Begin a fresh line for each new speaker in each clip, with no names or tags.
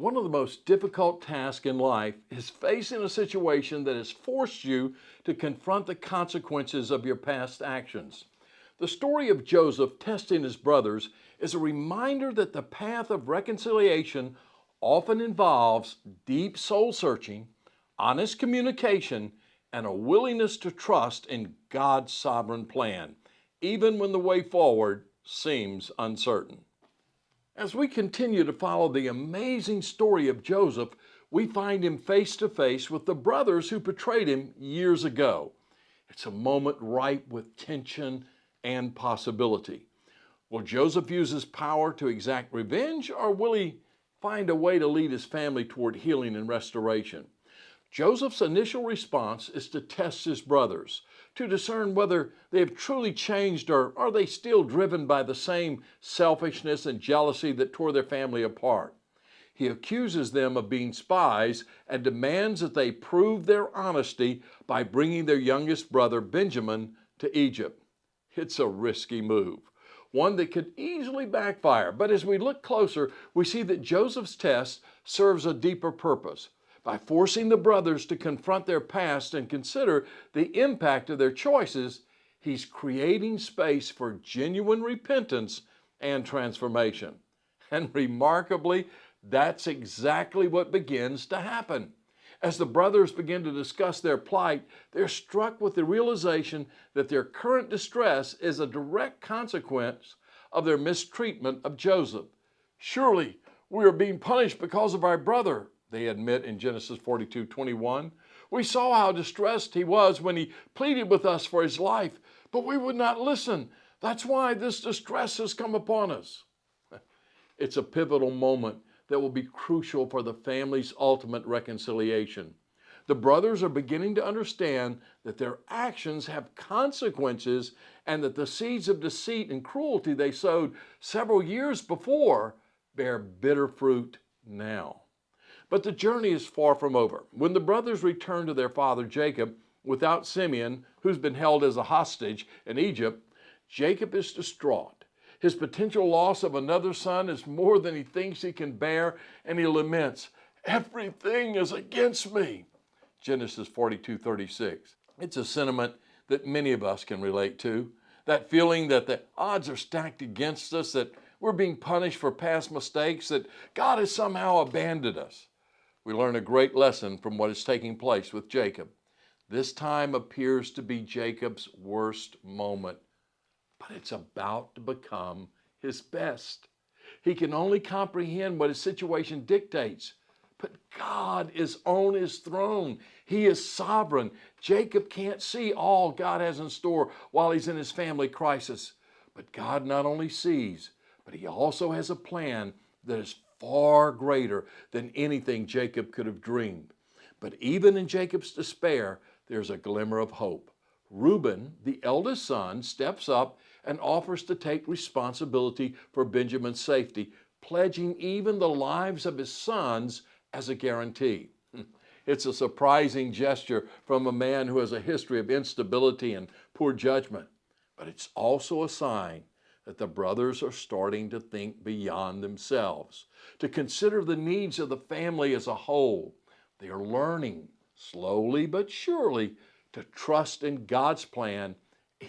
One of the most difficult tasks in life is facing a situation that has forced you to confront the consequences of your past actions. The story of Joseph testing his brothers is a reminder that the path of reconciliation often involves deep soul searching, honest communication, and a willingness to trust in God's sovereign plan, even when the way forward seems uncertain. As we continue to follow the amazing story of Joseph, we find him face to face with the brothers who betrayed him years ago. It's a moment ripe with tension and possibility. Will Joseph use his power to exact revenge, or will he find a way to lead his family toward healing and restoration? Joseph's initial response is to test his brothers, to discern whether they have truly changed or are they still driven by the same selfishness and jealousy that tore their family apart. He accuses them of being spies and demands that they prove their honesty by bringing their youngest brother, Benjamin, to Egypt. It's a risky move, one that could easily backfire. But as we look closer, we see that Joseph's test serves a deeper purpose. By forcing the brothers to confront their past and consider the impact of their choices, he's creating space for genuine repentance and transformation. And remarkably, that's exactly what begins to happen. As the brothers begin to discuss their plight, they're struck with the realization that their current distress is a direct consequence of their mistreatment of Joseph. Surely we are being punished because of our brother, they admit in Genesis 42:21. We saw how distressed he was when he pleaded with us for his life, but we would not listen. That's why this distress has come upon us. It's a pivotal moment that will be crucial for the family's ultimate reconciliation. The brothers are beginning to understand that their actions have consequences and that the seeds of deceit and cruelty they sowed several years before bear bitter fruit now. But the journey is far from over. When the brothers return to their father Jacob without Simeon, who's been held as a hostage in Egypt, Jacob is distraught. His potential loss of another son is more than he thinks he can bear, and he laments, "Everything is against me." Genesis 42:36. It's a sentiment that many of us can relate to. That feeling that the odds are stacked against us, that we're being punished for past mistakes, that God has somehow abandoned us. We learn a great lesson from what is taking place with Jacob. This time appears to be Jacob's worst moment, but it's about to become his best. He can only comprehend what his situation dictates, but God is on his throne. He is sovereign. Jacob can't see all God has in store while he's in his family crisis. But God not only sees, but he also has a plan that is far greater than anything Jacob could have dreamed. But even in Jacob's despair, there's a glimmer of hope. Reuben, the eldest son, steps up and offers to take responsibility for Benjamin's safety, pledging even the lives of his sons as a guarantee. It's a surprising gesture from a man who has a history of instability and poor judgment, but it's also a sign that the brothers are starting to think beyond themselves, to consider the needs of the family as a whole. They are learning, slowly but surely, to trust in God's plan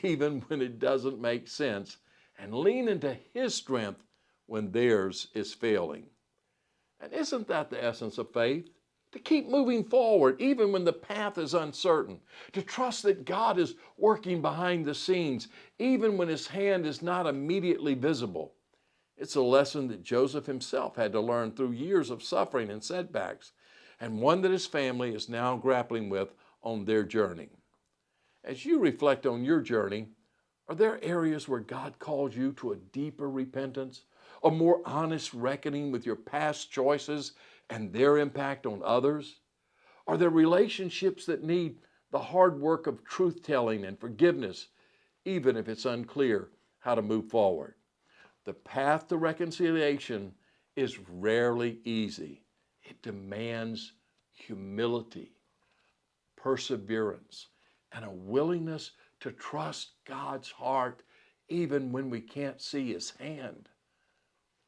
even when it doesn't make sense, and lean into his strength when theirs is failing. And isn't that the essence of faith? To keep moving forward even when the path is uncertain, to trust that God is working behind the scenes even when his hand is not immediately visible. It's a lesson that Joseph himself had to learn through years of suffering and setbacks, and one that his family is now grappling with on their journey. As you reflect on your journey, are there areas where God calls you to a deeper repentance, a more honest reckoning with your past choices and their impact on others? Are there relationships that need the hard work of truth-telling and forgiveness, even if it's unclear how to move forward? The path to reconciliation is rarely easy. It demands humility, perseverance, and a willingness to trust God's heart even when we can't see his hand.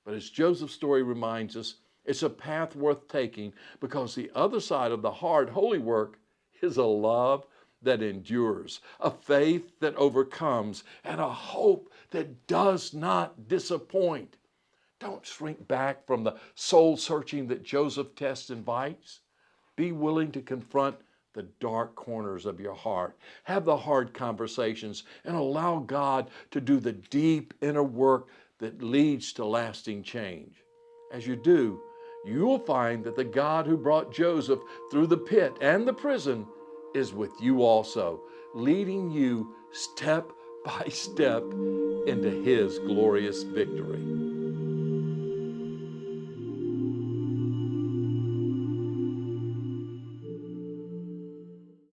But as Joseph's story reminds us, It's a path worth taking because the other side of the hard, holy work is a love that endures, a faith that overcomes, and a hope that does not disappoint. Don't shrink back from the soul searching that Joseph test invites. Be willing to confront the dark corners of your heart. Have the hard conversations and allow God to do the deep inner work that leads to lasting change. As you do, you will find that the God who brought Joseph through the pit and the prison is with you also, leading you step by step into his glorious victory.